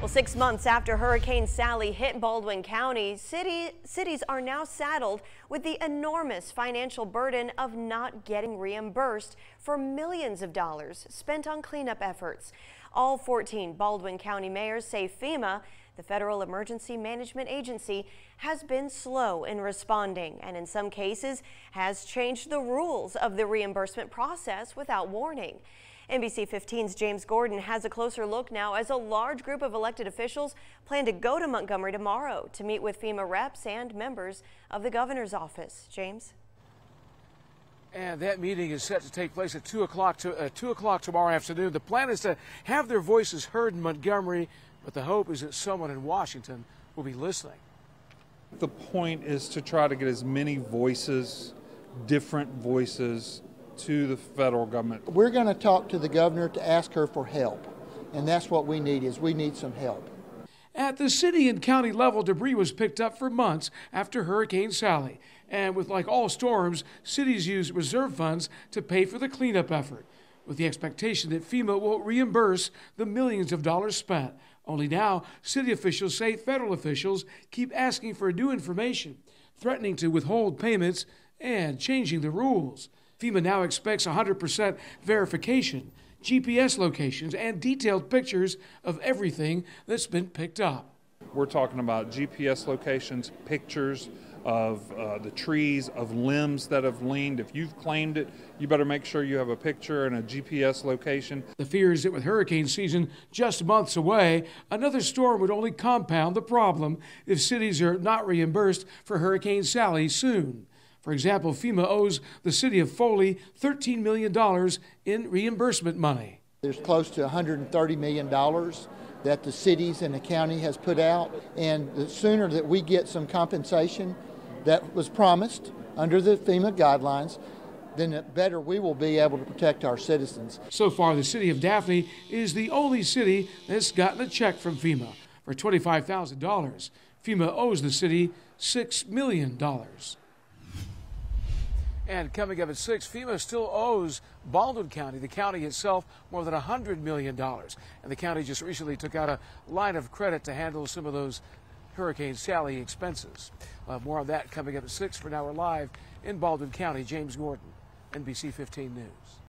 Well, 6 months after Hurricane Sally hit Baldwin County, cities are now saddled with the enormous financial burden of not getting reimbursed for millions of dollars spent on cleanup efforts. All 14 Baldwin County mayors say FEMA, the Federal Emergency Management Agency, has been slow in responding and in some cases has changed the rules of the reimbursement process without warning. NBC 15's James Gordon has a closer look now as a large group of elected officials plan to go to Montgomery tomorrow to meet with FEMA reps and members of the governor's office. James? And that meeting is set to take place at 2 o'clock tomorrow afternoon. The plan is to have their voices heard in Montgomery, but the hope is that someone in Washington will be listening. The point is to try to get as many voices, different voices, to the federal government. We're going to talk to the governor to ask her for help, and that's what we need some help. At the city and county level, debris was picked up for months after Hurricane Sally. And like all storms, cities use reserve funds to pay for the cleanup effort, with the expectation that FEMA will reimburse the millions of dollars spent. Only now, city officials say federal officials keep asking for new information, threatening to withhold payments and changing the rules. FEMA now expects 100% verification, GPS locations, and detailed pictures of everything that's been picked up. We're talking about GPS locations, pictures of the trees, of limbs that have leaned. If you've claimed it, you better make sure you have a picture and a GPS location. The fear is that with hurricane season just months away, another storm would only compound the problem if cities are not reimbursed for Hurricane Sally soon. For example, FEMA owes the city of Foley $13 million in reimbursement money. There's close to $130 million that the cities and the county has put out, and the sooner that we get some compensation that was promised under the FEMA guidelines, then the better we will be able to protect our citizens. So far, the city of Daphne is the only city that's gotten a check from FEMA for $25,000. FEMA owes the city $6 million. And coming up at 6, FEMA still owes Baldwin County, the county itself, more than $100 million. And the county just recently took out a line of credit to handle some of those Hurricane Sally expenses. More on that coming up at 6. For now, we're live in Baldwin County. James Gordon, NBC 15 News.